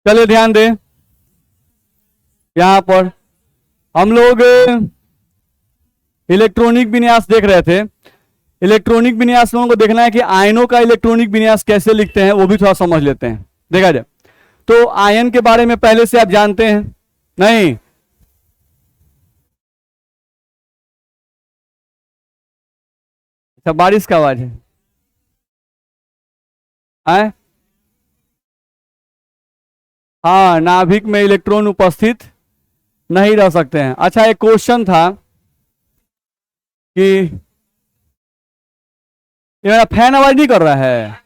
चलिए ध्यान दें, यहां पर हम लोग इलेक्ट्रॉनिक विन्यास देख रहे थे। इलेक्ट्रॉनिक विन्यास में हमको देखना है कि आयनों का इलेक्ट्रॉनिक विन्यास कैसे लिखते हैं, वो भी थोड़ा समझ लेते हैं, देखा जाए तो। आयन के बारे में पहले से आप जानते हैं नहीं? अच्छा, बारिश का आवाज है आए? हाँ, नाभिक में इलेक्ट्रॉन उपस्थित नहीं रह सकते हैं। अच्छा, एक क्वेश्चन था कि ये मेरा फैन आवाज नहीं कर रहा है?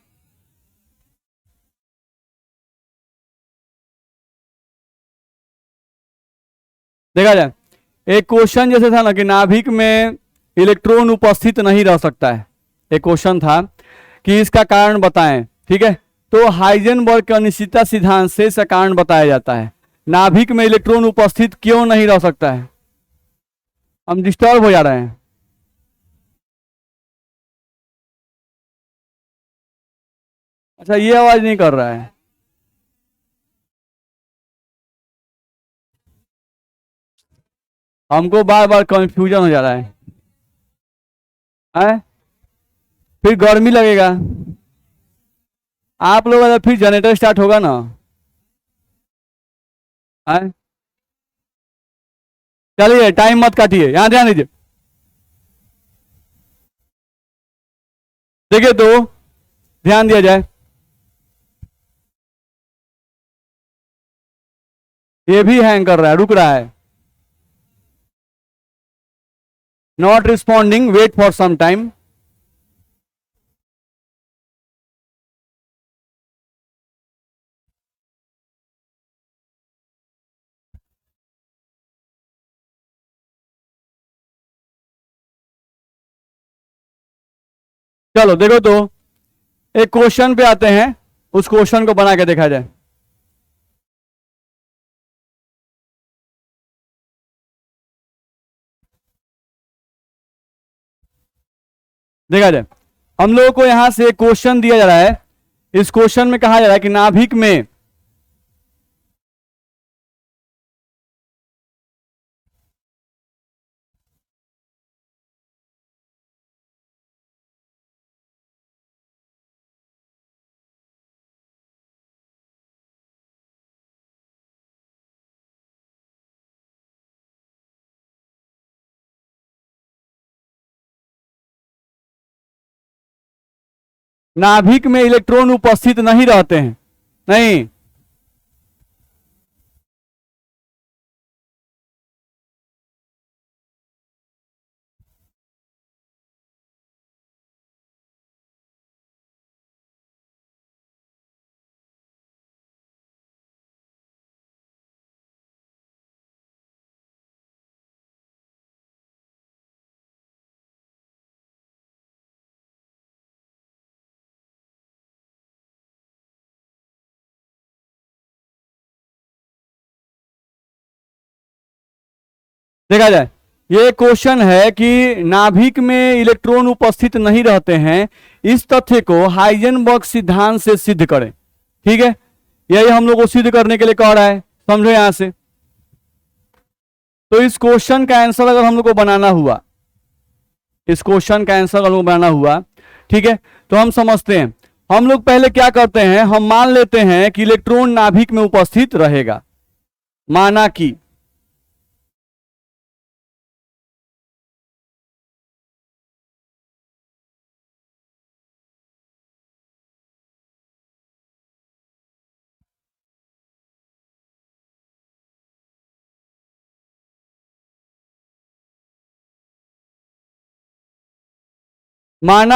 देखा जाए, एक क्वेश्चन जैसे था ना कि नाभिक में इलेक्ट्रॉन उपस्थित नहीं रह सकता है, एक क्वेश्चन था कि इसका कारण बताएं, ठीक है। तो हाइजेनबर्ग के अनिश्चितता सिद्धांत से इसका कारण बताया जाता है। नाभिक में इलेक्ट्रॉन उपस्थित क्यों नहीं रह सकता है? हम डिस्टर्ब हो जा रहे हैं। अच्छा, ये आवाज नहीं कर रहा है। हमको बार बार कंफ्यूजन हो जा रहा है? फिर गर्मी लगेगा, आप लोगों का फिर जनरेटर स्टार्ट होगा ना। है? चलिए, टाइम मत काटिए, यहां ध्यान दीजिए। देखिए तो ध्यान दिया जाए, ये भी हैंग कर रहा है, रुक रहा है। Not responding, wait for some time. चलो देखो तो, एक क्वेश्चन पे आते हैं, उस क्वेश्चन को बना के देखा जाए। देखा जाए, हम लोगों को यहां से एक क्वेश्चन दिया जा रहा है। इस क्वेश्चन में कहा जा रहा है कि नाभिक में नाभिक में इलेक्ट्रॉन उपस्थित नहीं रहते हैं, नहीं। देखा जाए, ये क्वेश्चन है कि नाभिक में इलेक्ट्रॉन उपस्थित नहीं रहते हैं, इस तथ्य को हाइजेनबर्ग सिद्धांत से सिद्ध करें, ठीक है। यही हम लोग को सिद्ध करने के लिए कह रहा है, समझो यहां से। तो इस क्वेश्चन का आंसर अगर हम लोग को बनाना हुआ, इस क्वेश्चन का आंसर हम लोग बनाना हुआ, ठीक है, तो हम समझते हैं, हम लोग पहले क्या करते हैं, हम मान लेते हैं कि इलेक्ट्रॉन नाभिक में उपस्थित रहेगा। माना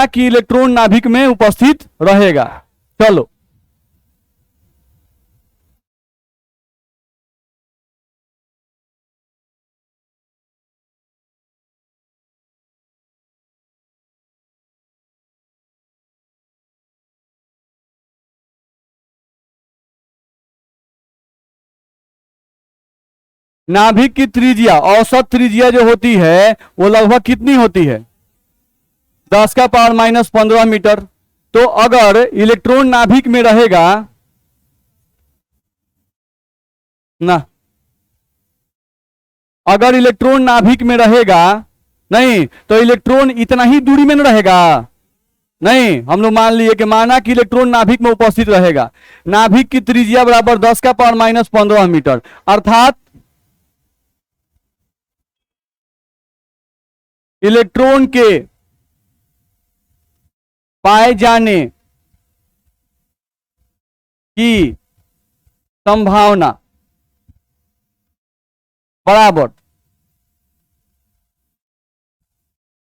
कि इलेक्ट्रॉन नाभिक में उपस्थित रहेगा। चलो, नाभिक की त्रिज्या, औसत त्रिज्या जो होती है वो लगभग कितनी होती है? 10⁻⁻15 मीटर। तो अगर इलेक्ट्रॉन नाभिक में रहेगा ना, अगर इलेक्ट्रॉन नाभिक में रहेगा नहीं तो इलेक्ट्रॉन इतना ही दूरी में न रहेगा। नहीं, हम लोग मान लिए कि माना कि इलेक्ट्रॉन नाभिक में उपस्थित रहेगा, नाभिक की त्रिज्या बराबर 10⁻⁻15 मीटर, अर्थात इलेक्ट्रॉन के पाए जाने की संभावना बराबर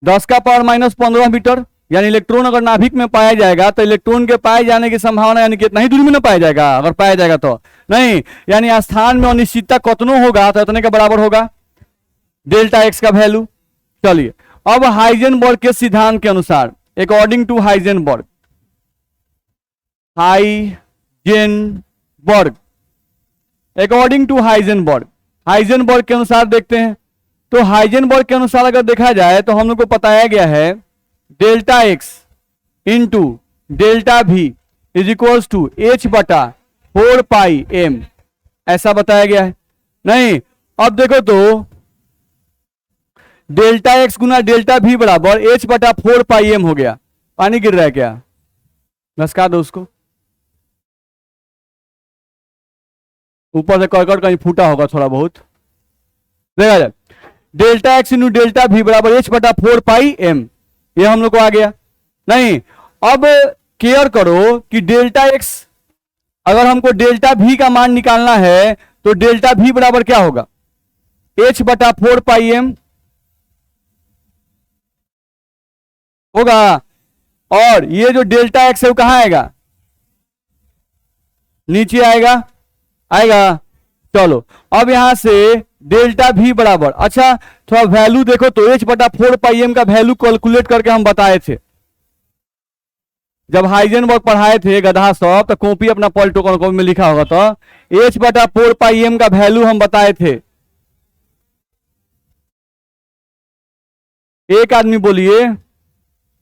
10⁻⁻15 मीटर। यानी इलेक्ट्रॉन अगर नाभिक में पाया जाएगा तो इलेक्ट्रॉन के पाए जाने की संभावना यानी कितना ही दूरी में ना पाया जाएगा, अगर पाया जाएगा तो नहीं, यानी स्थान में अनिश्चितता कतनो होगा तो इतने के बराबर होगा डेल्टा एक्स का वैल्यू। चलिए, अब हाइजेनबर्ग के सिद्धांत के अनुसार, according to Heisenberg according to Heisenberg के अनुसार देखते हैं। तो हाइजेनबर्ग के अनुसार अगर देखा जाए तो हम लोग को बताया गया है delta x into delta v is equals to h/4πm, ऐसा बताया गया है। नहीं, अब देखो तो डेल्टा एक्स गुना डेल्टा वी बराबर h/4πm हो गया। पानी गिर रहा है क्या? घसका दो उसको, ऊपर से करकट कहीं फूटा होगा थोड़ा बहुत, देखा जाए। Delta x into delta v बराबर h/4πm, ये हम लोग को आ गया। नहीं, अब केयर करो कि डेल्टा एक्स, अगर हमको डेल्टा वी का मान निकालना है तो डेल्टा वी बराबर क्या होगा? h/4πm होगा, और ये जो डेल्टा एक्स है वो कहां आएगा? नीचे आएगा, आएगा। चलो, अब यहां से डेल्टा वी बराबर, अच्छा थोड़ा वैल्यू देखो तो h/4πm का वैल्यू कैलकुलेट करके हम बताए थे जब हाइजेनबर्ग पढ़ाए थे गधा सब, तो कॉपी अपना पलटो कॉपी में लिखा होगा, तो h/4πm का वैल्यू हम बताए थे। एक आदमी बोलिए,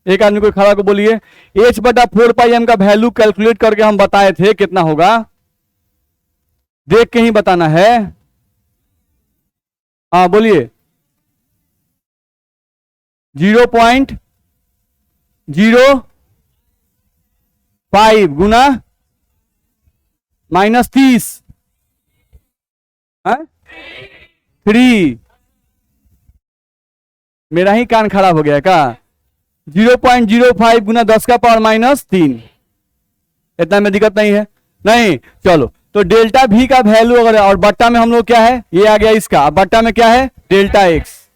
एक आदमी को खड़ा को बोलिए, h/4πm का वैल्यू कैलकुलेट करके हम बताए थे, कितना होगा? देख के ही बताना है। हाँ बोलिए, 0.05 गुना -30 3। मेरा ही कान खराब हो गया का? 0.05 गुना 10⁻−3, इतना में दिक्कत नहीं है। नहीं, चलो, तो डेल्टा वी का वैल्यू अगर, और बट्टा में हम लोग क्या है, ये आ गया इसका, अब बट्टा में क्या है? डेल्टा एक्स,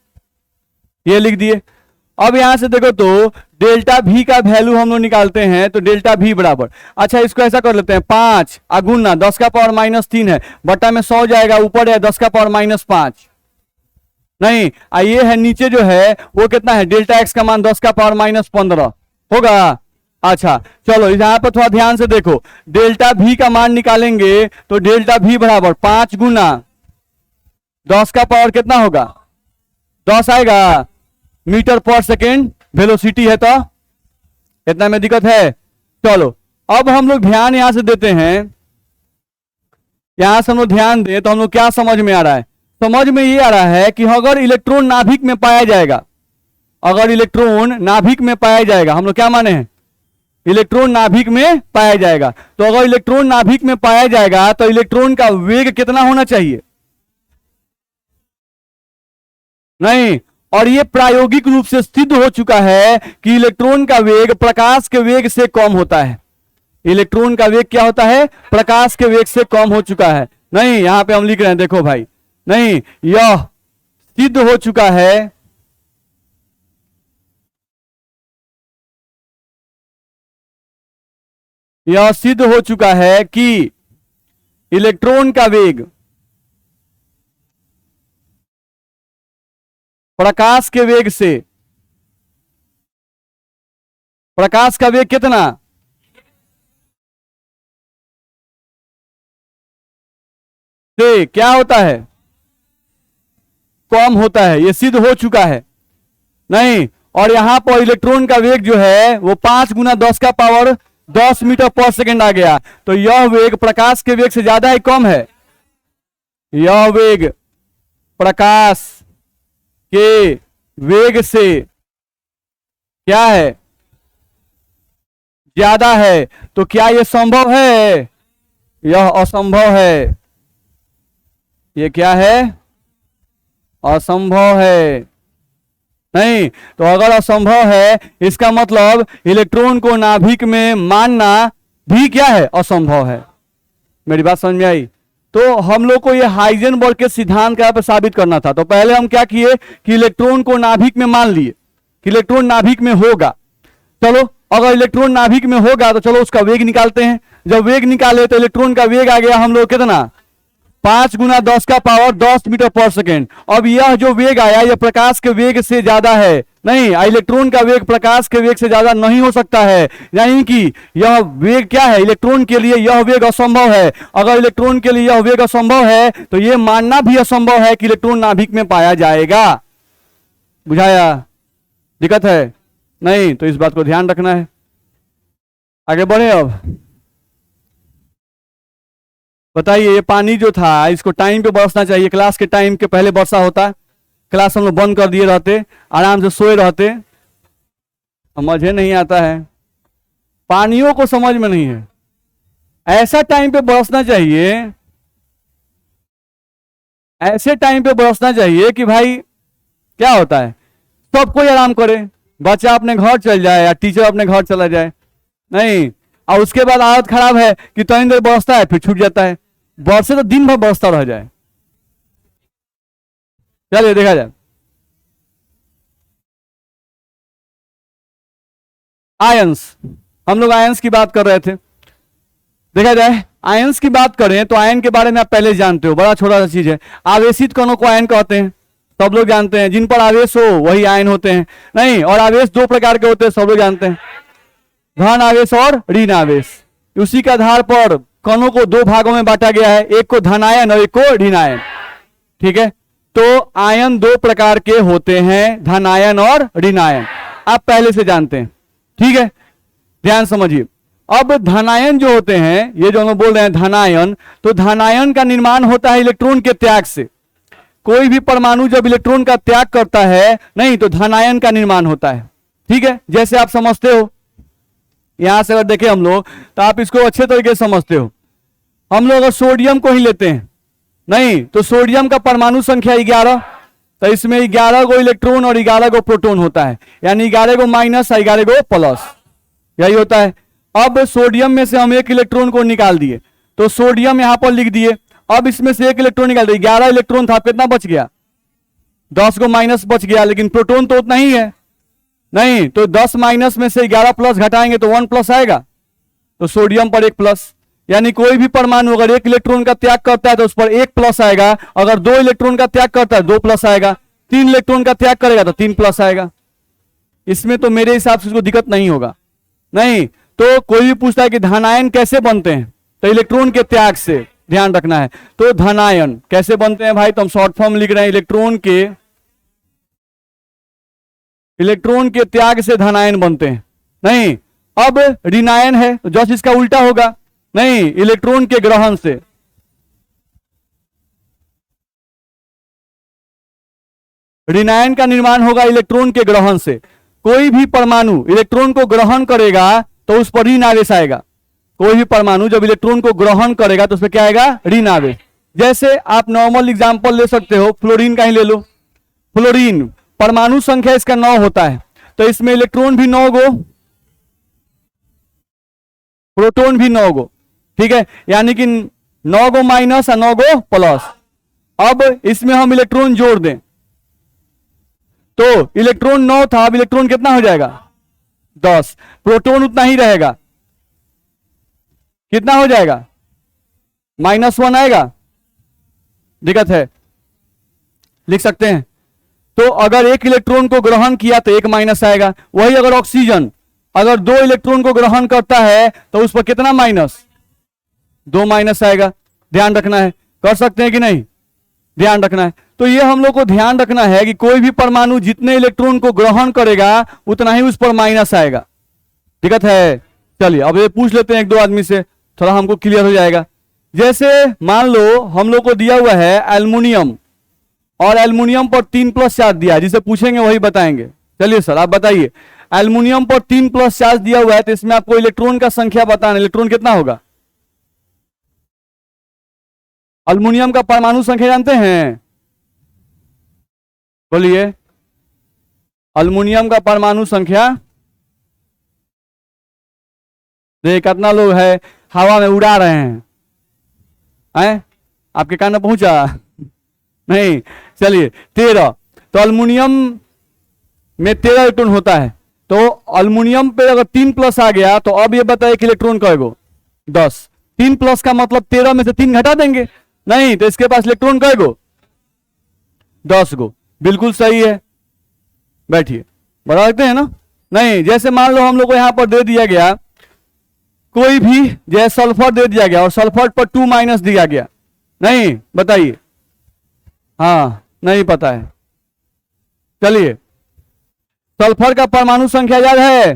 ये लिख दिए। अब यहां से देखो तो डेल्टा वी का वैल्यू हम लोग निकालते हैं, तो डेल्टा वी बराबर, अच्छा इसको ऐसा कर लेते हैं, 5 गुना 10⁻−3 है, बट्टा में 100 जाएगा, ऊपर है 10⁻−5। नहीं, ये है नीचे जो है वो कितना है? डेल्टा एक्स का मान 10⁻−15 होगा। अच्छा चलो, यहां पर थोड़ा ध्यान से देखो, डेल्टा वी का मान निकालेंगे तो डेल्टा वी बराबर 5 गुना 10 का पावर कितना होगा? 10 आएगा मीटर पर सेकेंड वेलोसिटी है, तो इतना में दिक्कत है। चलो, अब हम लोग ध्यान यहां से देते हैं, यहां से हम लोग ध्यान दें तो हम लोग क्या समझ में आ रहा है? समझ में ये आ रहा है कि अगर इलेक्ट्रॉन नाभिक में पाया जाएगा, अगर इलेक्ट्रॉन नाभिक में पाया जाएगा, हम लोग क्या माने हैं? इलेक्ट्रॉन नाभिक में पाया जाएगा, तो अगर इलेक्ट्रॉन नाभिक में पाया जाएगा तो इलेक्ट्रॉन का वेग कितना होना चाहिए? नहीं, और यह प्रायोगिक रूप से सिद्ध हो चुका है कि इलेक्ट्रॉन का वेग प्रकाश के वेग से कम होता है। इलेक्ट्रॉन का वेग क्या होता है? प्रकाश के वेग से कम हो चुका है। नहीं, यहां पे हम लिख रहे हैं, देखो भाई, नहीं, यह सिद्ध हो चुका है, यह सिद्ध हो चुका है कि इलेक्ट्रॉन का वेग प्रकाश के वेग से, प्रकाश का वेग कितना? से क्या होता है? कम होता है, यह सिद्ध हो चुका है। नहीं, और यहां पर इलेक्ट्रॉन का वेग जो है वो 5 गुना 10 का पावर 10 मीटर पर सेकेंड आ गया, तो यह वेग प्रकाश के वेग से ज्यादा है, कम है? यह वेग प्रकाश के वेग से क्या है, ज्यादा है, तो क्या यह संभव है? यह असंभव है। यह क्या है? असंभव है। नहीं, तो अगर असंभव है इसका मतलब इलेक्ट्रॉन को नाभिक में मानना भी क्या है, असंभव है। मेरी बात समझ में आई? तो हम लोग को ये हाइजेनबर्ग के सिद्धांत का साबित करना था। तो पहले हम क्या किए कि इलेक्ट्रॉन को नाभिक में मान लिए कि इलेक्ट्रॉन नाभिक में होगा। चलो, अगर इलेक्ट्रॉन नाभिक में होगा तो चलो उसका वेग निकालते हैं। जब वेग निकाले तो इलेक्ट्रॉन का वेग आ गया हम लोग कितना, 5 × 10 का पावर 10 मीटर पर सेकेंड। अब यह जो वेग आया यह प्रकाश के वेग से ज्यादा है। नहीं, इलेक्ट्रॉन का वेग प्रकाश के वेग से ज्यादा नहीं हो सकता है, यानी कि यह वेग क्या है, इलेक्ट्रॉन के लिए यह वेग असंभव है। अगर इलेक्ट्रॉन के लिए यह वेग असंभव है तो यह मानना भी असंभव है कि इलेक्ट्रॉन नाभिक में पाया जाएगा। बुझाया? दिक्कत है? नहीं, तो इस बात को ध्यान रखना है। आगे बढ़े। अब बताइए, ये पानी जो था इसको टाइम पे बरसना चाहिए। क्लास के टाइम के पहले वर्षा होता, क्लास हम लोग बंद कर दिए रहते, आराम से सोए रहते। समझे नहीं आता है, पानियों को समझ में नहीं है। ऐसा टाइम पे बरसना चाहिए, ऐसे टाइम पे बरसना चाहिए कि भाई क्या होता है, सब कोई आराम करे, बच्चा अपने घर चल जाए या टीचर अपने घर चला जाए। नहीं, और उसके बाद आदत खराब है कि थोड़ी देर बरसता है फिर छूट जाता है, बरसे तो दिन भर बरसता रह जाए। चलिए देखा जाए। आयंस, हम लोग आयंस की बात कर रहे थे। देखा जाए, आयंस की बात करें तो आयन के बारे में आप पहले जानते हो, बड़ा छोटा सा चीज है। आवेशित कणों को आयन कहते हैं, सब लोग जानते हैं। जिन पर आवेश हो वही आयन होते हैं। नहीं, और आवेश 2 प्रकार के होते हैं, सब लोग जानते हैं, धन आवेश और ऋण आवेश। उसी के आधार पर कणों को 2 भागों में बांटा गया है, एक को धनायन और एक को ऋणायन। ठीक है, तो आयन 2 प्रकार के होते हैं, धनायन और ऋणायन, आप पहले से जानते हैं। ठीक है, ध्यान समझिए। अब धनायन जो होते हैं, ये जो हम बोल रहे हैं धनायन, तो धनायन का निर्माण होता है इलेक्ट्रॉन के त्याग से। कोई भी परमाणु जब इलेक्ट्रॉन का त्याग करता है, नहीं, तो धनायन का निर्माण होता है। ठीक है, जैसे आप समझते हो, यहां से अगर देखें हम लोग तो आप इसको अच्छे तरीके से समझते हो। हम लोग अगर सोडियम को ही लेते हैं, नहीं, तो सोडियम का परमाणु संख्या 11, तो इसमें 11 को इलेक्ट्रॉन और 11 को प्रोटॉन होता है, यानी 11 को माइनस और 11 को प्लस, यही होता है। अब सोडियम में से हम 1 इलेक्ट्रॉन को निकाल दिए, तो सोडियम यहां पर लिख दिए। अब इसमें से 1 इलेक्ट्रॉन निकाल दिए, 11 इलेक्ट्रॉन था, कितना बच गया, 10 को माइनस बच गया, लेकिन प्रोटॉन तो उतना ही है। नहीं, तो 10 माइनस में से 11 प्लस घटाएंगे तो 1 प्लस आएगा, तो सोडियम पर 1 प्लस। यानी कोई भी परमाणु अगर 1 इलेक्ट्रॉन का त्याग करता है तो उस पर 1 प्लस आएगा, अगर 2 इलेक्ट्रॉन का त्याग करता है 2 प्लस आएगा, 3 इलेक्ट्रॉन का त्याग करेगा तो 3 प्लस आएगा। इसमें तो मेरे हिसाब से उसको दिक्कत नहीं होगा। नहीं, तो कोई भी पूछता है कि धनायन कैसे बनते हैं, तो इलेक्ट्रॉन के त्याग से, ध्यान रखना है। तो धनायन कैसे बनते हैं भाई, तो हम शॉर्ट फॉर्म लिख रहे हैं, इलेक्ट्रॉन के त्याग से धनायन बनते हैं। नहीं, अब ऋणायन है तो जस्ट इसका उल्टा होगा। नहीं, इलेक्ट्रॉन के ग्रहण से, ऋणायन का निर्माण होगा इलेक्ट्रॉन के ग्रहण से। कोई भी परमाणु इलेक्ट्रॉन को ग्रहण करेगा तो उस पर ऋण आवेश आएगा। कोई भी परमाणु जब इलेक्ट्रॉन को ग्रहण करेगा तो उस पर क्या आएगा, ऋण आवेश। जैसे आप नॉर्मल एग्जांपल ले सकते हो, फ्लोरीन का ही ले लो। फ्लोरीन परमाणु संख्या इसका 9 होता है, तो इसमें इलेक्ट्रॉन भी 9 गो, प्रोटॉन भी 9 गो। ठीक है, यानी कि 9 गो माइनस और 9 गो प्लस। अब इसमें हम इलेक्ट्रॉन जोड़ दें तो इलेक्ट्रॉन 9 था, अब इलेक्ट्रॉन कितना हो जाएगा, 10। प्रोटॉन उतना ही रहेगा, कितना हो जाएगा, -1 आएगा। दिक्कत है, लिख सकते हैं। तो अगर 1 इलेक्ट्रॉन को ग्रहण किया तो 1 माइनस आएगा। वही अगर ऑक्सीजन अगर 2 इलेक्ट्रॉन को ग्रहण करता है तो उस पर कितना माइनस, 2 माइनस आएगा। ध्यान रखना है, कर सकते हैं कि नहीं, ध्यान रखना है। तो ये हम लोग को ध्यान रखना है कि कोई भी परमाणु जितने इलेक्ट्रॉन को ग्रहण करेगा उतना ही उस पर माइनस आएगा। दिक्कत है। चलिए अब ये पूछ लेते हैं 1-2 आदमी से, थोड़ा हमको क्लियर हो जाएगा। जैसे मान लो हम लोग को दिया हुआ है एल्युमिनियम, और एल्युमिनियम पर 3+ चार्ज दिया है, जिसे पूछेंगे वही बताएंगे। चलिए सर आप बताइए, एल्युमिनियम पर 3+ चार्ज दिया हुआ है, तो इसमें आपको इलेक्ट्रॉन का संख्या बताना, इलेक्ट्रॉन कितना होगा? एल्युमिनियम का परमाणु संख्या जानते हैं? बोलिए, एल्युमिनियम का परमाणु संख्या। देखिए कितना लोग है हवा में उड़ा रहे हैं, आपके कान में पहुंचा? नहीं। चलिए 13। तो एल्युमिनियम में 13 इलेक्ट्रॉन होता है, तो एल्युमिनियम पे अगर 3+ आ गया तो अब ये बताइए कि इलेक्ट्रॉन कएगो? 10। 3+ का मतलब 13 में से 3 घटा देंगे, नहीं तो इसके पास इलेक्ट्रॉन कएगो? 10 गो। बिल्कुल सही है, बैठिए बता सकते हैं ना? नहीं, जैसे मान लो हम लोग को यहां पर दे दिया गया कोई भी, जैसे सल्फर दे दिया गया और सल्फर पर 2- दिया गया, नहीं बताइए? हाँ नहीं पता है। चलिए, सल्फर का परमाणु संख्या याद है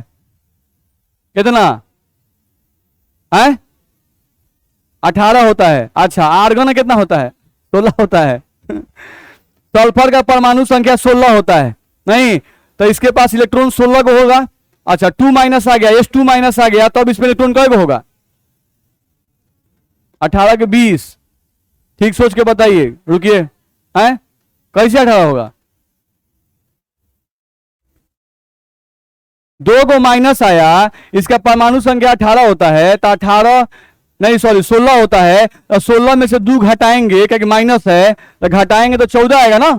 कितना है? 18 होता है। अच्छा, आर्गन कितना होता है? 16 होता है। सल्फर का परमाणु संख्या 16 होता है, नहीं तो इसके पास इलेक्ट्रॉन 16 को होगा। अच्छा 2- आ गया, S2- आ गया, तो अब इसमें इलेक्ट्रॉन कय को होगा? 18 के 20। ठीक सोच के बताइए, रुकिए, हैं कैसे 18 होगा? 2 को माइनस आया, इसका परमाणु संख्या 18 होता है, तो 18 नहीं सॉरी 16 होता है, तो 16 में से 2 घटाएंगे क्योंकि माइनस है, तो घटाएंगे तो 14 आएगा ना?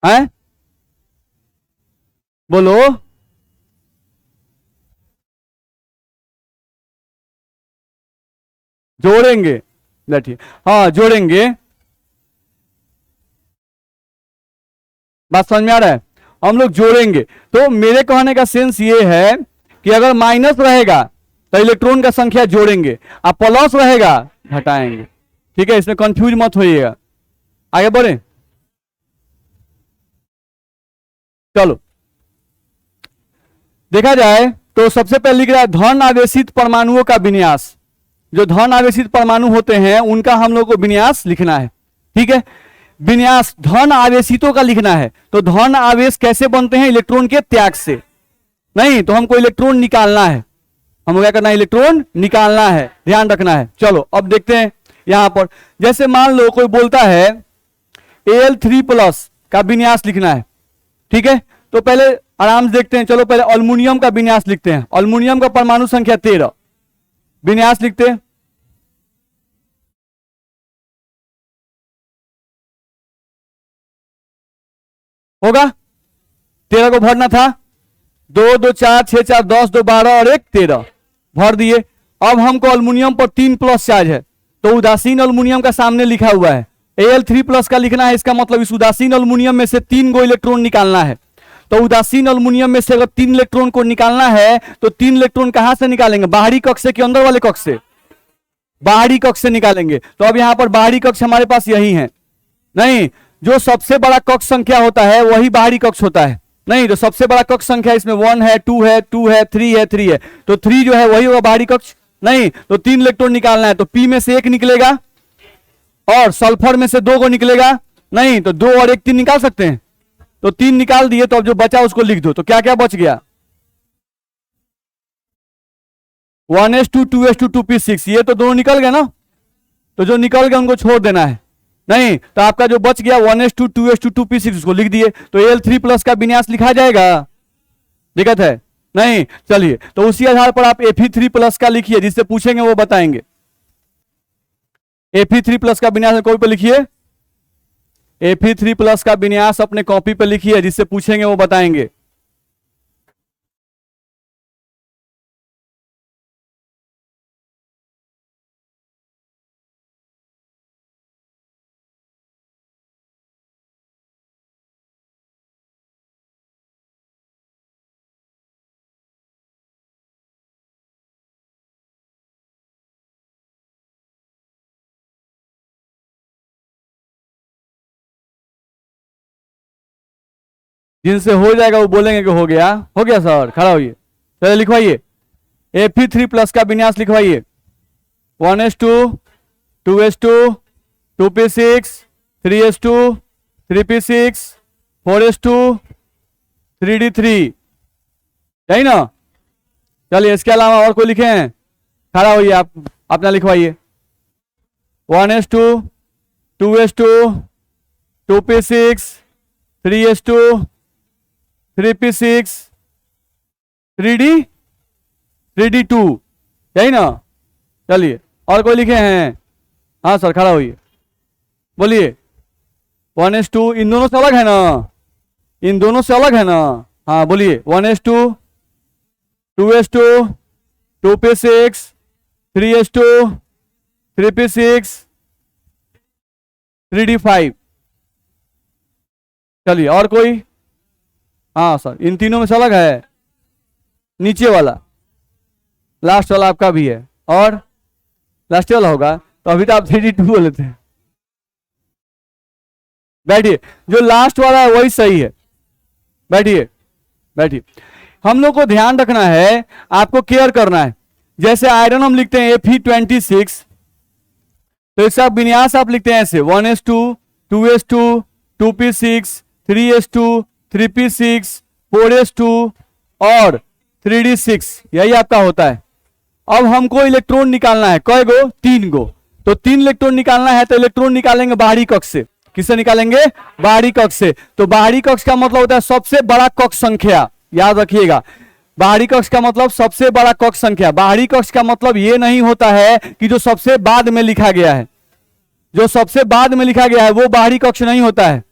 हैं बोलो, जोड़ेंगे, बैठिए, हाँ जोड़ेंगे। बात समझ में आ रहा है? हम लोग जोड़ेंगे, तो मेरे कहने का सेंस ये है कि अगर माइनस रहेगा तो इलेक्ट्रॉन का संख्या जोड़ेंगे, और प्लस रहेगा घटाएंगे। ठीक है, इसमें कंफ्यूज मत होइएगा। आगे बढ़े, चलो देखा जाए तो सबसे पहले लिख रहा है धन आवेशित परमाणुओं का विन्यास। जो धन आवेशित परमाणु होते हैं उनका हम लोग को विन्यास लिखना है। ठीक है, विन्यास धन आवेशितों का लिखना है, तो धन आवेश कैसे बनते हैं? इलेक्ट्रॉन के त्याग से, नहीं तो हमको इलेक्ट्रॉन निकालना है, हमको क्या करना है? इलेक्ट्रॉन निकालना है, ध्यान रखना है। चलो अब देखते हैं यहां पर, जैसे मान लो कोई बोलता है Al3+ का विन्यास लिखना है। ठीक है, तो पहले आराम से देखते हैं, चलो पहले एल्युमिनियम का विन्यास लिखते हैं। एल्युमिनियम का परमाणु संख्या 13, विन्यास लिखते हैं। होगा 13 को भरना था, 2 2 4 6 4 10 2 12 और 1 13 भर दिए। अब हमको एल्युमिनियम पर 3+ चार्ज है, तो उदासीन एल्युमिनियम का सामने लिखा हुआ है Al3+ का लिखना है। इसका मतलब इस उदासीन एल्युमिनियम में से 3 गो इलेक्ट्रॉन निकालना है। तो उदासीन एल्युमिनियम में से अगर 3 इलेक्ट्रॉन को निकालना है तो 3 इलेक्ट्रॉन कहां से निकालेंगे? बाहरी कक्ष से कि अंदर वाले कक्ष से? बाहरी कक्ष से निकालेंगे। तो अब यहां पर बाहरी कक्ष हमारे पास यही है, नहीं जो सबसे बड़ा कक्ष संख्या होता है वही बाहरी कक्ष होता है, नहीं तो सबसे बड़ा कक्ष संख्या इसमें 1 है 2 है 2 है 3 है 3 है, तो 3 जो है वही होगा बाहरी कक्ष, नहीं तो 3 इलेक्ट्रॉन निकालना है, तो P में से 1 निकलेगा और सल्फर में से 2 को निकलेगा, नहीं तो 2 और 1 3 निकाल सकते हैं, तो 3 निकाल दिए। तो अब जो बचा उसको लिख दो, तो क्या क्या बच गया? 1s2 2s2 2p6, ये तो दोनों निकल गए ना, तो जो निकल गए उनको छोड़ देना है, नहीं तो आपका जो बच गया 1s2 2s2 2p6 उसको लिख दिए, तो Al3+ का विन्यास लिखा जाएगा? दिक्कत है? नहीं। चलिए, तो उसी आधार पर आप Fe3+ का लिखिए, जिससे पूछेंगे वो बताएंगे। Fe3+ का विन्यास कॉपी पर लिखिए, Fe3+ का विन्यास अपने कॉपी पर लिखिए, जिससे पूछेंगे वो बताएंगे। जिनसे हो जाएगा वो बोलेंगे कि हो गया, हो गया सर, खड़ा होइए, चलिए लिखवाइए Fe3+ का विन्यास लिखवाइए। 1s2 2s2 2p6 3s2 3p6 4s2 3d3, यही ना। चलिए इसके अलावा और कोई लिखे हैं? खड़ा होइए, आप अपना लिखवाइए। 1s2 2s2 2p6 3s2 3p6 3d2, यही ना। चलिए और कोई लिखे हैं? हाँ सर खड़ा होइए, बोलिए। 1s2 इन दोनों से अलग है ना, इन दोनों से अलग है ना। हाँ बोलिए। 1s2 2s2 2p6 3s2 3p6 3d5। चलिए और कोई? हाँ सर इन तीनों में से अलग है, नीचे वाला लास्ट वाला आपका भी है, और लास्ट वाला होगा तो अभी तो आप 3d2 बोले थे। बैठिए, जो लास्ट वाला है वही सही है। बैठिए बैठिए। हम लोग को ध्यान रखना है, आपको केयर करना है। जैसे आयरन हम लिखते हैं Fe26, तो इसका विन्यास आप लिखते हैं ऐसे 1s2 2s2 2p6 3s2 3p6 4s2 और 3d6, यही आपका होता है। अब हमको इलेक्ट्रॉन निकालना है, कई गो? 3 गो। तो 3 इलेक्ट्रॉन निकालना है तो इलेक्ट्रॉन निकालेंगे बाहरी कक्ष से। किससे निकालेंगे? बाहरी कक्ष से। तो बाहरी कक्ष का मतलब होता है सबसे बड़ा कक्ष संख्या, याद रखिएगा। बाहरी कक्ष का मतलब सबसे बड़ा कक्ष संख्या। बाहरी कक्ष का मतलब यह नहीं होता है कि जो सबसे बाद में लिखा गया है, जो सबसे बाद में लिखा गया है वो बाहरी कक्ष नहीं होता है।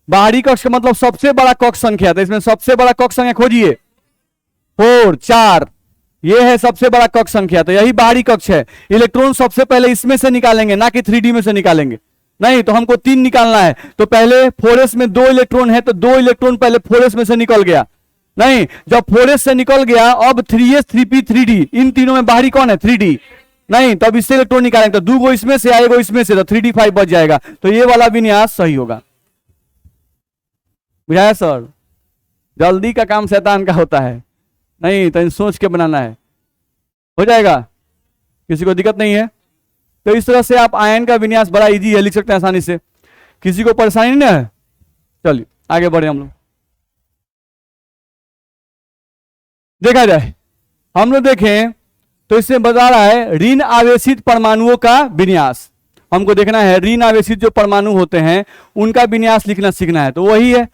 बाहरी कक्ष का मतलब सबसे बड़ा कक्ष संख्या। तो इसमें सबसे बड़ा कक्ष संख्या खोजिए, 4 4, ये है सबसे बड़ा कक्ष संख्या, तो यही बाहरी कक्ष है। इलेक्ट्रॉन सबसे पहले इसमें से निकालेंगे, ना कि 3D में से निकालेंगे। नहीं तो हमको 3 निकालना है, तो पहले 4s में 2 इलेक्ट्रॉन है तो 2 इलेक्ट्रॉन पहले 4s में से निकल गया। नहीं, जब 4s से निकल गया अब 3s 3p 3d, इन तीनों में बाहरी कौन है? 3d। नहीं तो अब इससे इलेक्ट्रॉन निकालेंगे तो 2 गो इसमें से आएगा, इसमें से, तो 3d5 बच जाएगा। तो ये वाला विन्यास सही होगा। बुझाया सर? जल्दी का काम शैतान का होता है, नहीं तो सोच के बनाना है, हो जाएगा। किसी को दिक्कत नहीं है? तो इस तरह से आप आयन का विन्यास बड़ा इजी है, लिख सकते हैं आसानी से। किसी को परेशानी नहीं है? चलिए आगे बढ़े हम लोग। देखा जाए, हम लोग देखें तो इससे बता रहा है ऋण आवेशित परमाणुओं का विन्यास। हमको देखना है ऋण आवेशित जो परमाणु होते हैं उनका विन्यास लिखना सीखना है। तो वही है,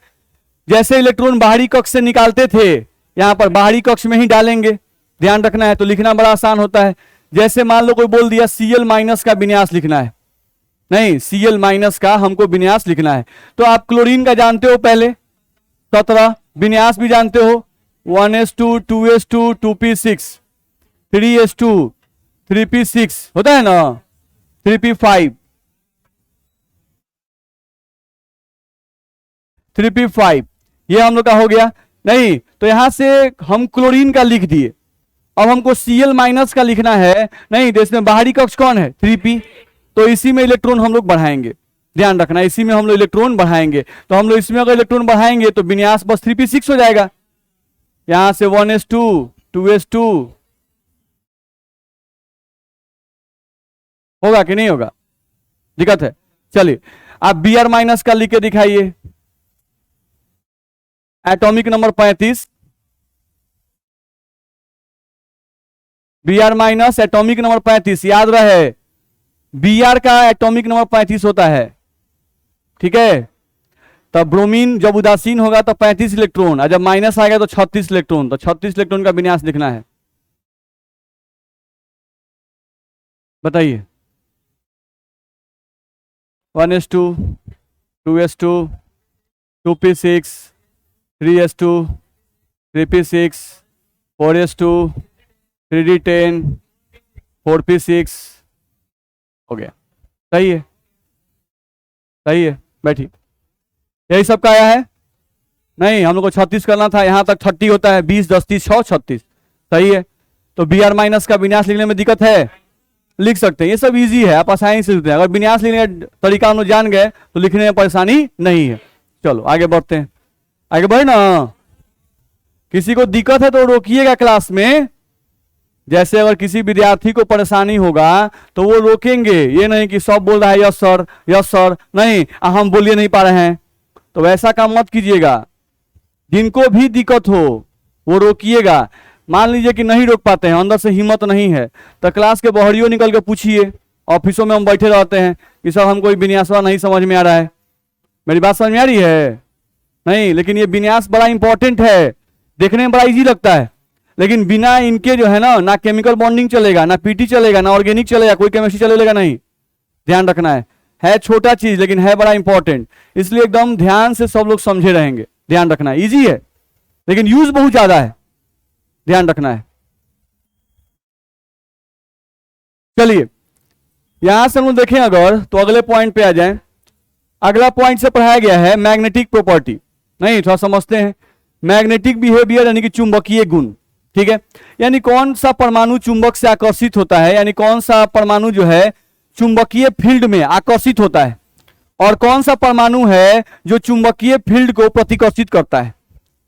जैसे इलेक्ट्रॉन बाहरी कक्ष से निकालते थे, यहां पर बाहरी कक्ष में ही डालेंगे, ध्यान रखना है। तो लिखना बड़ा आसान होता है। जैसे मान लो कोई बोल दिया Cl- का विन्यास लिखना है, नहीं Cl- का हमको विन्यास लिखना है। तो आप क्लोरीन का जानते हो पहले 17, विन्यास भी जानते हो 1s2 2s2 2p6 3s2 3p6 होता है ना, 3p5 3p5, ये हम लोग का हो गया। नहीं तो यहां से हम क्लोरीन का लिख दिए, अब हमको Cl- का लिखना है। नहीं तो इसमें बाहरी कक्ष कौन है? 3p, तो इसी में इलेक्ट्रॉन हम लोग बढ़ाएंगे, ध्यान रखना, इसी में हम लोग इलेक्ट्रॉन बढ़ाएंगे। तो हम लोग इसमें अगर इलेक्ट्रॉन बढ़ाएंगे तो विन्यास बस 3p6 हो जाएगा। यहां से 1s2 2s2 होगा कि नहीं होगा? दिक्कत है? चलिए आप Br- का लिख के दिखाइए। Atomic number 35, Br- atomic number 35, याद रहे Br का एटॉमिक नंबर 35 होता है, ठीक है। तब ब्रोमीन जब उदासीन होगा तो 35 इलेक्ट्रॉन, और जब माइनस आएगा तो 36 इलेक्ट्रॉन। तो 36 इलेक्ट्रॉन का विन्यास लिखना है। बताइए। 1s2 2s2 2p6 3s2 3p6 4s2 3d10 4p6 हो गया। सही है, सही है। बैठिए, यही सब का आया है। नहीं हम लोग को 36 करना था, यहां तक 30 होता है, 20 10 30 6 36, सही है। तो Br- का विन्यास लिखने में दिक्कत है? लिख सकते हैं, ये सब इजी है, आप आसानी से लिखते हैं। अगर विन्यास लिखने का तरीका हम लोग जान गए तो लिखने में परेशानी नहीं है। चलो आगे बढ़ते हैं, आगे बढ़े ना। किसी को दिक्कत है तो रोकिएगा क्लास में, जैसे अगर किसी विद्यार्थी को परेशानी होगा तो वो रोकेंगे, ये नहीं कि सब बोल रहा है यस सर, नहीं हम बोलिए नहीं पा रहे हैं, तो वैसा काम मत कीजिएगा। जिनको भी दिक्कत हो वो रोकिएगा। मान लीजिए कि नहीं रोक पाते हैं, अंदर से हिम्मत नहीं है, तो क्लास के बाहरियों निकल के पूछिए। ऑफिसों में हम बैठे रहते हैं कि सर हमको विन्यासवा नहीं समझ में आ रहा है। मेरी बात समझ में आ रही है? नहीं, लेकिन ये विन्यास बड़ा इंपॉर्टेंट है, देखने में बड़ा इजी लगता है, लेकिन बिना इनके जो है ना केमिकल बॉन्डिंग चलेगा, ना पीटी चलेगा, ना ऑर्गेनिक चलेगा, कोई केमिस्ट्री चलेगा नहीं। ध्यान रखना है छोटा चीज लेकिन है बड़ा इंपॉर्टेंट, इसलिए एकदम ध्यान से सब लोग समझे रहेंगे। ध्यान रखना है, इजी है लेकिन यूज बहुत ज्यादा है, ध्यान रखना है। चलिए यहां से हम लोग देखें अगर, तो अगले पॉइंट पे आ जाएं। अगला पॉइंट से पढ़ाया गया है मैग्नेटिक प्रॉपर्टी। नहीं, थोड़ा समझते हैं। मैग्नेटिक बिहेवियर यानी कि चुंबकीय गुण, ठीक है। यानी कौन सा परमाणु चुंबक से आकर्षित होता है, यानी कौन सा परमाणु जो है चुंबकीय फील्ड में आकर्षित होता है, और कौन सा परमाणु है जो चुंबकीय फील्ड को प्रतिकर्षित करता है।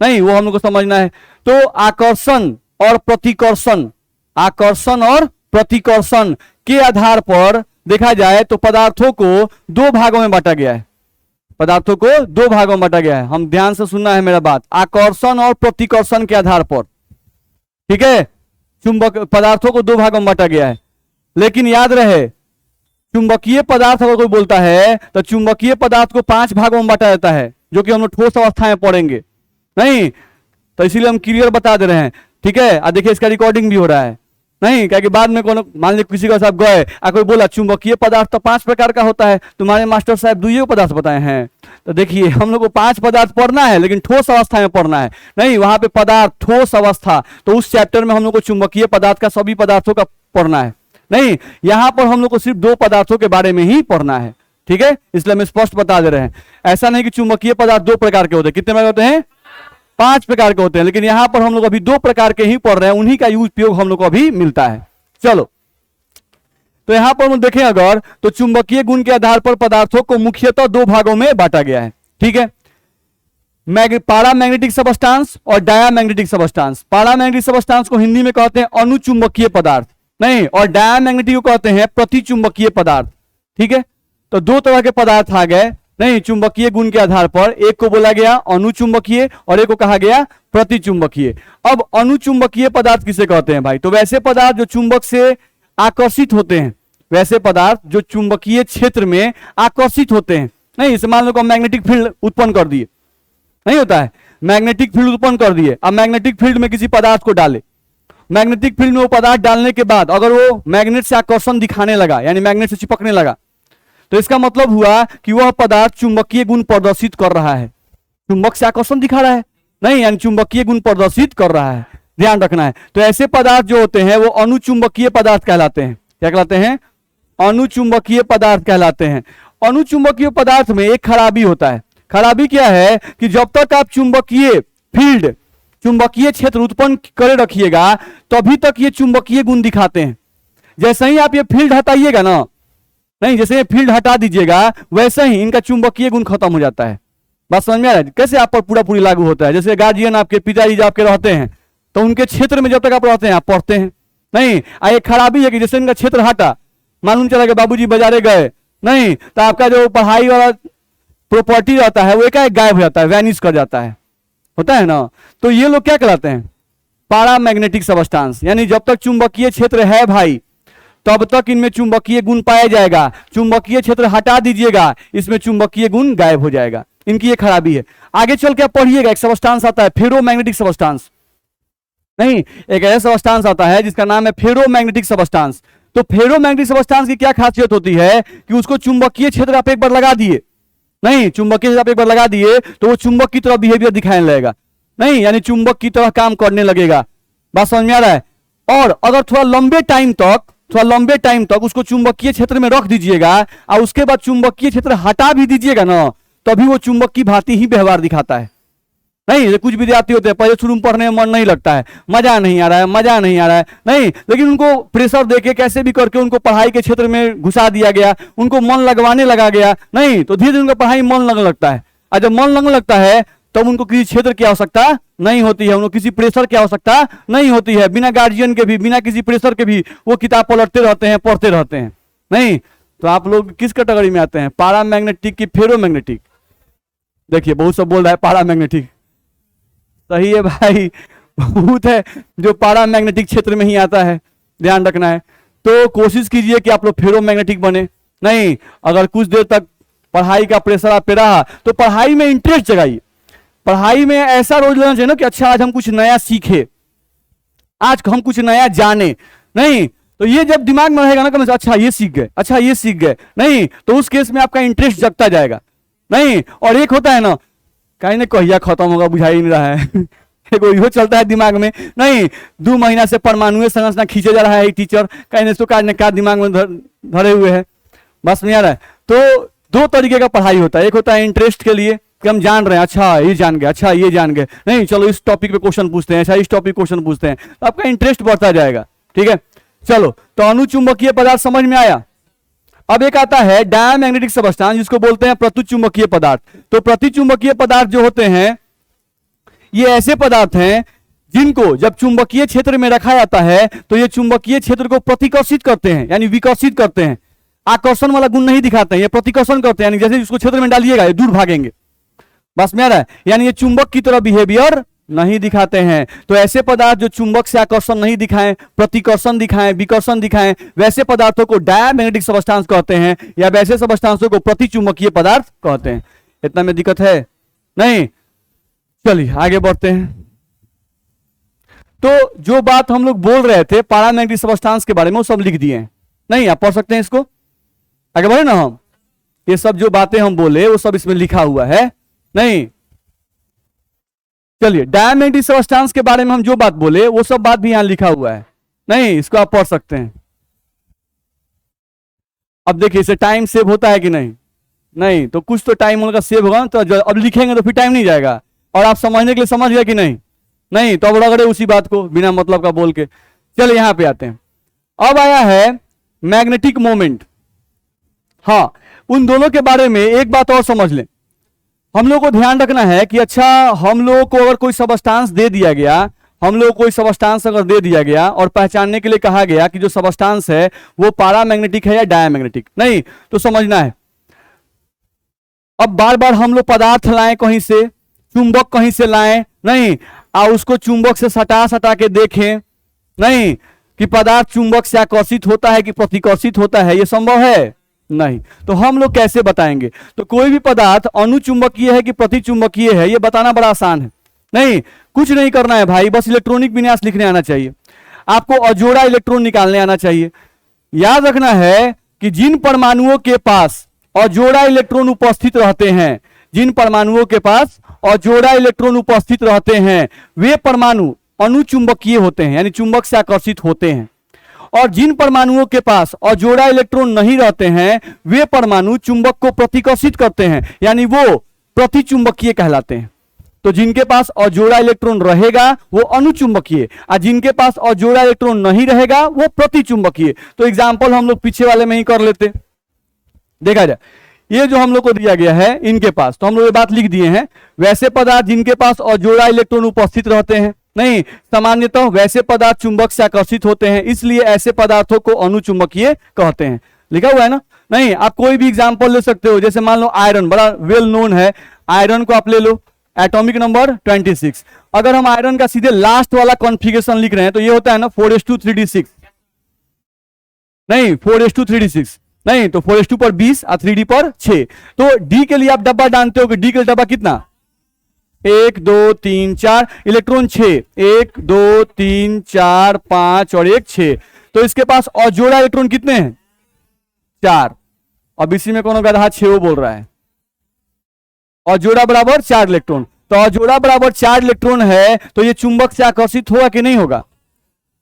नहीं, वो हम लोग को समझना है। तो आकर्षण और प्रतिकर्षण, आकर्षण और प्रतिकर्षण के आधार पर देखा जाए तो पदार्थों को दो भागों में बांटा गया है। पदार्थों को दो भागों में बांटा गया है। हम ध्यान से सुनना है मेरा बात, आकर्षण और प्रतिकर्षण के आधार पर, ठीक है। चुंबक पदार्थों को दो भागों में बांटा गया है, लेकिन याद रहे चुंबकीय पदार्थ अगर कोई बोलता है तो चुंबकीय पदार्थ को 5 भागों में बांटा जाता है, जो कि हम लोग ठोस अवस्था में पढ़ेंगे। नहीं, तो इसीलिए हम क्लियर बता दे रहे हैं, ठीक है। देखिए इसका रिकॉर्डिंग भी हो रहा है। नहीं, क्या कि बाद में कौन, मान लीजिए किसी का साहब गए कोई बोला चुंबकीय पदार्थ तो 5 प्रकार का होता है, तुम्हारे मास्टर साहब 2 पदार्थ बताए हैं। तो देखिए हम लोग को 5 पदार्थ पढ़ना है, लेकिन ठोस अवस्था में पढ़ना है। नहीं, वहां पे पदार्थ ठोस अवस्था, तो उस चैप्टर में हम लोग को चुंबकीय पदार्थ का सभी पदार्थों का पढ़ना है। नहीं, यहां पर हम लोग को सिर्फ 2 पदार्थों के बारे में ही पढ़ना है, ठीक है। इसलिए हम स्पष्ट बता दे रहे हैं। ऐसा नहीं कि चुंबकीय पदार्थ 2 प्रकार के होते हैं। कितने प्रकार होते हैं? 5 प्रकार के होते हैं, लेकिन यहां पर हम लोग अभी 2 प्रकार के ही पढ़ रहे हैं, उन्हीं का उपयोग हम लोग को अभी मिलता है। चलो, तो यहां पर हम देखें अगर, तो चुंबकीय गुण के आधार पर पदार्थों को मुख्यतः 2 भागों में बांटा गया है, ठीक है। पैरामैग्नेटिक सबस्टांस और डायामैग्नेटिक सबस्टांस। पैरामैग्नेटिक सबस्टांस को हिंदी में कहते हैं अनुचुंबकीय पदार्थ, नहीं, और डायामैग्नेटिक को कहते हैं प्रतिचुंबकीय पदार्थ, ठीक है। तो 2 तरह के पदार्थ आ गए, नहीं, चुंबकीय गुण के आधार पर। एक को बोला गया अनुचुंबकीय और एक को कहा गया प्रतिचुंबकीय। अब अनुचुंबकीय पदार्थ किसे कहते हैं भाई? तो वैसे पदार्थ जो चुंबक से आकर्षित होते हैं, वैसे पदार्थ जो चुंबकीय क्षेत्र में आकर्षित होते हैं। नहीं, इसे मान लो को मैग्नेटिक फील्ड उत्पन्न कर दिए, नहीं होता है, मैग्नेटिक फील्ड उत्पन्न कर दिए। अब मैग्नेटिक फील्ड में किसी पदार्थ को डाले, मैग्नेटिक फील्ड में वो पदार्थ डालने के बाद अगर वो मैग्नेट से आकर्षण दिखाने लगा, यानी मैग्नेट से चिपकने लगा, तो इसका मतलब हुआ कि वह पदार्थ चुंबकीय गुण प्रदर्शित कर रहा है। चुंबक से आकर्षण दिखा रहा है, नहीं, यानी चुंबकीय गुण प्रदर्शित कर रहा है। ध्यान रखना है। तो ऐसे पदार्थ जो होते हैं वो अनुचुंबकीय पदार्थ कहलाते हैं। क्या कहलाते हैं? अनुचुंबकीय पदार्थ कहलाते हैं। अनुचुंबकीय पदार्थ में एक खराबी होता है। खराबी क्या है कि जब तक आप चुंबकीय फील्ड, चुंबकीय क्षेत्र उत्पन्न करे रखिएगा, तभी तक ये चुंबकीय गुण दिखाते हैं। जैसे ही आप ये फील्ड हटाइएगा ना, नहीं, जैसे ये फील्ड हटा दीजिएगा, वैसे ही इनका चुंबकीय गुण खत्म हो जाता है। बात समझ में आ रहा है? कैसे आप पर पूरा पूरी लागू होता है? जैसे गार्जियन आपके पिताजी जब आपके रहते हैं, तो उनके क्षेत्र में जब तक आप रहते हैं आप पढ़ते हैं। नहीं, एक खराबी है कि जैसे इनका क्षेत्र हटा, मालूम चला कि बाबूजी बाजारे गए, नहीं, तो आपका जो पढ़ाई वाला प्रॉपर्टी रहता है वो एकाएक गायब हो जाता है, वैनिश कर जाता है, होता है ना। तो ये लोग क्या कहलाते हैं? Paramagnetic substance. यानी जब तक चुंबकीय क्षेत्र है भाई, तब तक इनमें चुंबकीय गुण पाया जाएगा। चुंबकीय क्षेत्र हटा दीजिएगा, इसमें चुंबकीय गुण गायब हो जाएगा। इनकी ये खराबी है। आगे चल के आप पढ़िएगा, एक सबस्टांस आता है फेरोमैग्नेटिक सबस्टांस। नहीं, एक ऐसा सबस्टांस आता है जिसका नाम है फेरोमैग्नेटिक सबस्टांस। तो फेरोमैग्नेटिक सबस्टांस की क्या खासियत होती है कि उसको चुंबकीय क्षेत्र आप एक बार लगा दिए, नहीं, चुंबकीय क्षेत्र आप एक बार लगा दिए तो वो चुंबक की तरह बिहेवियर दिखाने लगेगा, नहीं, यानी चुंबक की तरह काम करने लगेगा। बात समझ में आ रहा है? और अगर थोड़ा लंबे टाइम तक उसको चुंबकीय क्षेत्र में रख दीजिएगा और उसके बाद चुंबकीय क्षेत्र हटा भी दीजिएगा ना, तभी वो चुंबक की भांति ही व्यवहार दिखाता है। नहीं, कुछ विद्यार्थी होते हैं पहले शुरू में पढ़ने में मन नहीं लगता है, मजा नहीं आ रहा है, नहीं, लेकिन उनको प्रेशर देके कैसे भी करके उनको पढ़ाई के क्षेत्र में घुसा दिया गया, उनको मन लगवाने लगा गया, नहीं, तो धीरे धीरे उनका पढ़ाई मन लगने लगता है। और जब मन लगने लगता है तब उनको किसी क्षेत्र की आवश्यकता नहीं होती है, उनको किसी प्रेशर की आवश्यकता नहीं होती है। बिना गार्जियन के भी, बिना किसी प्रेशर के भी वो किताब पलटते रहते हैं, पढ़ते रहते हैं। नहीं तो आप लोग किस कैटेगरी में आते हैं, पैरामैग्नेटिक की फेरोमैग्नेटिक? देखिए बहुत सब बोल रहा है पैरामैग्नेटिक, सही है भाई, बहुत है जो पैरामैग्नेटिक क्षेत्र में ही आता है, ध्यान रखना है। तो कोशिश कीजिए कि आप लोग फेरोमैग्नेटिक बने। नहीं, अगर कुछ देर तक पढ़ाई का प्रेशर आप पे रहा तो पढ़ाई में इंटरेस्ट जगाइए। पढ़ाई में ऐसा रोज लेना चाहिए ना कि अच्छा आज हम कुछ नया सीखे, आज हम कुछ नया जाने। नहीं तो ये जब दिमाग में रहेगा ना कि अच्छा ये सीख गए, अच्छा ये सीख गए, नहीं तो उस केस में आपका इंटरेस्ट जगता जाएगा। नहीं और एक होता है ना, कहीं ना कहिया खत्म होगा बुझाई नहीं रहा है एक यो चलता है दिमाग में, नहीं 2 महीना से परमाणु संरचना खींचे जा रहा है टीचर, कहीं ना का दिमाग में धरे हुए है, बस नहीं आ रहा है। तो 2 तरीके का पढ़ाई होता है, एक होता है इंटरेस्ट के लिए कि हम जान रहे हैं, अच्छा ये जान गए, अच्छा ये जान गए, नहीं चलो इस टॉपिक पे क्वेश्चन पूछते हैं, अच्छा इस टॉपिक क्वेश्चन पूछते हैं, तो आपका इंटरेस्ट बढ़ता जाएगा। ठीक है, चलो तो अनुचुंबकीय पदार्थ समझ में आया। अब एक आता है डायमैग्नेटिक सबस्टेंस, जिसको बोलते हैं प्रतिचुंबकीय पदार्थ। तो प्रतिचुंबकीय पदार्थ जो होते हैं ये ऐसे पदार्थ हैं जिनको जब चुंबकीय क्षेत्र में रखा जाता है तो ये चुंबकीय क्षेत्र को प्रतिकर्षित करते हैं, यानी विकर्षित करते हैं। आकर्षण वाला गुण नहीं दिखाते हैं, ये प्रतिकर्षण करते हैं, यानी जैसे इसको क्षेत्र में डालिएगा ये दूर भागेंगे, बस में आ रहा है, यानी ये चुंबक की तरह बिहेवियर नहीं दिखाते हैं। तो ऐसे पदार्थ जो चुंबक से आकर्षण नहीं दिखाएं, प्रतिकर्षण दिखाएं, विकर्षण दिखाएं, वैसे पदार्थों को डायमैग्नेटिक सबस्टेंस कहते हैं, या वैसे सबस्टेंसों को प्रतिचुंबकीय पदार्थ कहते हैं। इतना में दिक्कत है नहीं, चलिए आगे बढ़ते हैं। तो जो बात हम लोग बोल रहे थे पैरामैग्नेटिक सबस्टेंस के बारे में वो सब लिख दिए हैं, नहीं आप पढ़ सकते हैं इसको, आगे बढ़े ना हम। ये सब जो बातें हम बोले वो सब इसमें लिखा हुआ है, नहीं चलिए डायमैग्नेटिक सबस्टेंस के बारे में हम जो बात बोले वो सब बात भी यहां लिखा हुआ है, नहीं इसको आप पढ़ सकते हैं। अब देखिए इसे टाइम सेव होता है कि नहीं, नहीं तो कुछ तो टाइम उनका सेव होगा, तो अब लिखेंगे तो फिर टाइम नहीं जाएगा, और आप समझने के लिए समझ गए कि नहीं, नहीं तो अब रगड़े उसी बात को बिना मतलब का बोल के। चलिए यहां पे आते हैं, अब आया है मैग्नेटिक मोमेंट। हाँ उन दोनों के बारे में एक बात और समझ लें, हम लोग को ध्यान रखना है कि अच्छा हम लोग को अगर कोई सबस्टेंस दे दिया गया, हम लोग कोई सबस्टेंस अगर दे दिया गया और पहचानने के लिए कहा गया कि जो सबस्टेंस है वो पैरामैग्नेटिक है या डायमैग्नेटिक, नहीं तो समझना है। अब बार बार हम लोग पदार्थ लाएं कहीं से, चुंबक कहीं से लाएं, नहीं उसको चुंबक से सटा सटा के देखें, नहीं कि पदार्थ चुंबक से आकर्षित होता है कि प्रतिकर्षित होता है, यह संभव है नहीं। तो हम लोग कैसे बताएंगे, तो कोई भी पदार्थ अनुचुंबकीय है कि प्रतिचुंबकीय है ये बताना बड़ा आसान है। नहीं कुछ नहीं करना है भाई, बस इलेक्ट्रॉनिक विन्यास लिखने आना चाहिए, आपको अजोड़ा इलेक्ट्रॉन निकालने आना चाहिए। याद रखना है कि जिन परमाणुओं के पास अजोड़ा इलेक्ट्रॉन उपस्थित रहते हैं, जिन परमाणुओं के पास अजोड़ा इलेक्ट्रॉन उपस्थित रहते हैं वे परमाणु अनुचुंबकीय होते हैं, यानी चुंबक से आकर्षित होते हैं। और जिन परमाणुओं के पास अजोड़ा इलेक्ट्रॉन नहीं रहते हैं वे परमाणु चुंबक को प्रतिकर्षित करते हैं, यानी वो प्रतिचुंबकीय कहलाते हैं। तो जिनके पास अजोड़ा इलेक्ट्रॉन रहेगा वो अनुचुंबकीय, और जिनके पास अजोड़ा इलेक्ट्रॉन नहीं रहेगा वो प्रतिचुंबकीय। तो एग्जाम्पल हम लोग पीछे वाले में ही कर लेते, देखा जाए ये जो हम लोग को दिया गया है इनके पास, तो हम लोग ये बात लिख दिए हैं, वैसे पदार्थ जिनके पास अजोड़ा इलेक्ट्रॉन उपस्थित रहते हैं, नहीं सामान्यतः वैसे पदार्थ चुंबक से आकर्षित होते हैं, इसलिए ऐसे पदार्थों को अनुचुंबकीय कहते हैं। लिखा हुआ है ना, नहीं आप कोई भी एग्जांपल ले सकते हो, जैसे मान लो आयरन बड़ा वेल नोन है, आयरन को आप ले लो, एटॉमिक नंबर 26। अगर हम आयरन का सीधे लास्ट वाला कॉन्फ़िगरेशन लिख रहे हैं तो ये होता है ना 4:3d6, नहीं 4:3d6, नहीं तो 4:2 पर 20 और 3d पर 6। तो डी के लिए आप डब्बा जानते हो कि डी के लिए डब्बा कितना, 1 2 3 4 इलेक्ट्रॉन 6, 1 2 3 4 5 और 1 6। तो इसके पास अजोड़ा इलेक्ट्रॉन कितने हैं, 4। अब इसी में कौन गधा 6 बोल रहा है, अजोड़ा बराबर 4 इलेक्ट्रॉन, तो अजोड़ा बराबर 4 इलेक्ट्रॉन है तो ये चुंबक से आकर्षित होगा कि नहीं होगा,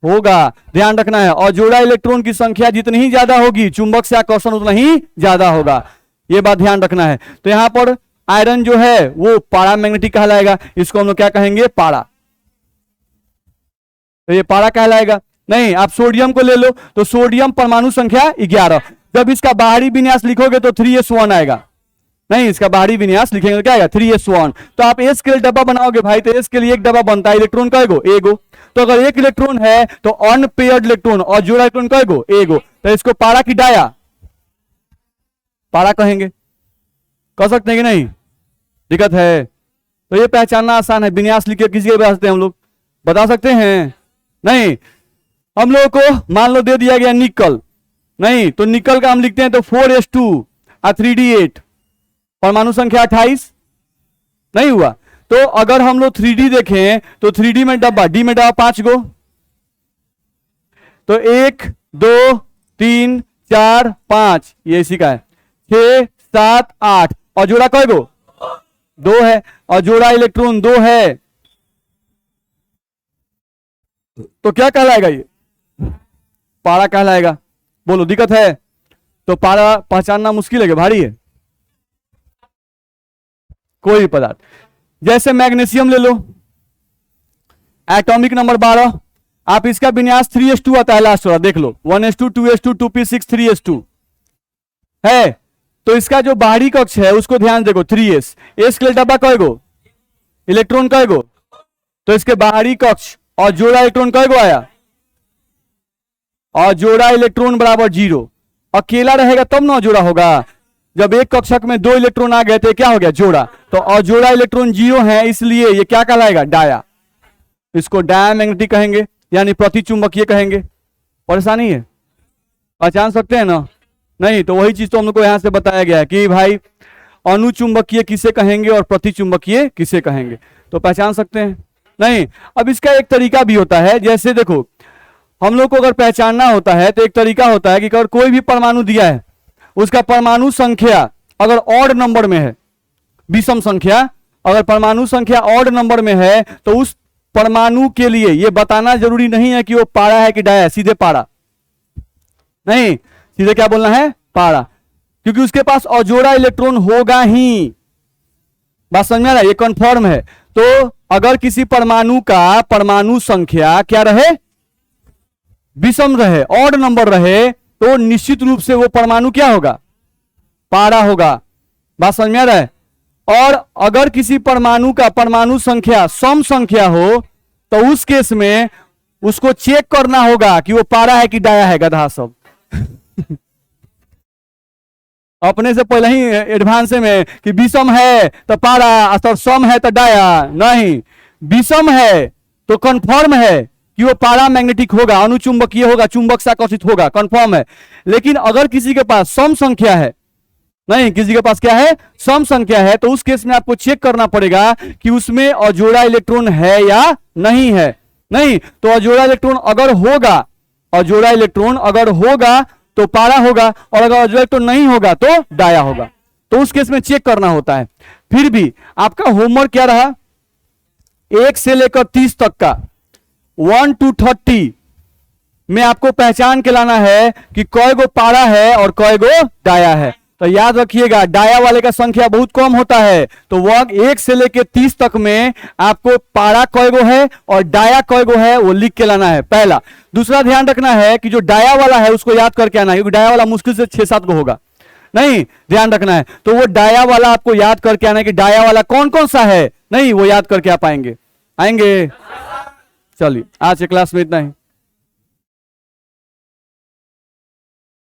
होगा। ध्यान रखना है अजोड़ा इलेक्ट्रॉन की संख्या जितनी ही ज्यादा होगी चुंबक से आकर्षण उतना ही ज्यादा होगा, ये बात ध्यान रखना है। तो यहां पर आयरन जो है वो पैरामैग्नेटिक कहलाएगा, इसको हम लोग क्या कहेंगे, पारा, तो ये पारा कहलाएगा। नहीं आप सोडियम को ले लो, तो सोडियम परमाणु संख्या 11, जब इसका बाहरी विन्यास लिखोगे तो 3s1 आएगा, नहीं, इसका बाहरी विन्यास लिखेंगे तो क्या आएगा 3s1। तो आप s के लिए डब्बा बनाओगे भाई, तो s के लिए एक डब्बा बनता है, इलेक्ट्रॉन कएगो एगो। तो अगर एक इलेक्ट्रॉन है तो अनपेयर्ड इलेक्ट्रॉन और जोड़ा इलेक्ट्रॉन कएगो एगो। तो इसको पारा की डाया, पारा कहेंगे, कह सकते हैं कि नहीं? दिक्कत है? तो ये पहचानना आसान है, विन्यास लिख के किसी के बता सकते हैं हम लोग, बता सकते हैं? नहीं। हम लोगों को मान लो दे दिया गया निकल, नहीं तो निकल का हम लिखते हैं तो 4s2 और 3d8, परमाणु संख्या 28 नहीं हुआ। तो अगर हम लोग 3d देखें तो 3d में डब्बा, डी में डब्बा 5 गो, तो 1 2 3 4 5 ये इसी का है, 6 7 8 और जोड़ा कय गो 2 है, और जोड़ा इलेक्ट्रॉन 2 है। तो क्या कहलाएगा? ये पारा कहलाएगा। बोलो दिक्कत है? तो पारा पहचानना मुश्किल है कि भारी है? कोई भी पदार्थ, जैसे मैग्नीशियम ले लो, एटॉमिक नंबर 12, आप इसका विन्यास 3s2 आता है लास्ट वाला, देख लो 1s2 2s2 2p6 3s2 है। तो इसका जो बाहरी कक्ष है उसको ध्यान देखो 3s, s के लिए डब्बा कएगो, इलेक्ट्रॉन कएगो, तो इसके बाहरी कक्ष और जोड़ा इलेक्ट्रॉन कएगो आया, और जोड़ा इलेक्ट्रॉन बराबर 0। अकेला रहेगा तब ना जोड़ा होगा, जब एक कक्षक में 2 इलेक्ट्रॉन आ गए थे क्या हो गया जोड़ा। तो अजोड़ा इलेक्ट्रॉन 0 है, इसलिए ये क्या कहलाएगा डाया। इसको डायमैग्नेटिक कहेंगे, यानी प्रतिचुंबकीय कहेंगे। परेशानी है? पहचान सकते हैं ना? नहीं, तो वही चीज तो हम लोग को यहां से बताया गया है कि भाई अनुचुंबकीय किसे कहेंगे और प्रतिचुंबकीय किसे कहेंगे, तो पहचान सकते हैं? नहीं। अब इसका एक तरीका भी होता है, जैसे देखो हम लोग को अगर पहचानना होता है तो एक तरीका होता है कि अगर कोई भी परमाणु दिया है, उसका परमाणु संख्या अगर ऑड नंबर में है, विषम संख्या, अगर परमाणु संख्या ऑड नंबर में है, तो उस परमाणु के लिए यह बताना जरूरी नहीं है कि वो पारा है कि डाया है, सीधे पारा नहीं, सीधे क्या बोलना है? पारा, क्योंकि उसके पास अजोड़ा इलेक्ट्रॉन होगा ही। बात समझ में आ रहा है? ये कन्फर्म है। तो अगर किसी परमाणु का परमाणु संख्या क्या रहे, विषम रहे, ऑड नंबर रहे, तो निश्चित रूप से वो परमाणु क्या होगा? पारा होगा। बात समझ में आ रहा है? और अगर किसी परमाणु का परमाणु संख्या सम संख्या हो, तो उस केस में उसको चेक करना होगा कि वो पारा है कि डाया है। गधा सब अपने से पहले ही एडवांस में कि विषम है तो पारा और सम है तो डाया, नहीं, विषम है तो कंफर्म है कि वो पारा मैग्नेटिक होगा, अनुचुंबकीय होगा, चुंबक से आकर्षित होगा, कंफर्म है। लेकिन अगर किसी के पास सम संख्या है, नहीं, किसी के पास क्या है? सम संख्या है, तो उस केस में आपको चेक करना पड़ेगा कि उसमें अजोड़ा इलेक्ट्रॉन है या नहीं है। नहीं, तो अजोड़ा इलेक्ट्रॉन अगर होगा, अजोड़ा इलेक्ट्रॉन अगर होगा तो पारा होगा, और अगर अजोड़ा इलेक्ट्रॉन नहीं होगा तो डाया होगा। तो उस केस में चेक करना होता है। फिर भी आपका होमवर्क क्या रहा? 1 से लेकर 30 तक का 1 to 30 में आपको पहचान के लाना है कि कय गो पारा है और कय गो डाया है। तो याद रखिएगा, डाया वाले का संख्या बहुत कम होता है, तो वह 1 से लेकर 30 तक में आपको पारा कय गो है और डाया कय गो है वो लिख के लाना है, पहला। दूसरा ध्यान रखना है कि जो डाया वाला है उसको याद करके आना है, क्योंकि डाया वाला मुश्किल से 6-7 गो होगा, नहीं, ध्यान रखना है। तो वो डाया वाला आपको याद करके आना है कि डाया वाला कौन कौन सा है, नहीं, वो याद करके आप आएंगे। चलिए आज के क्लास में इतना ही।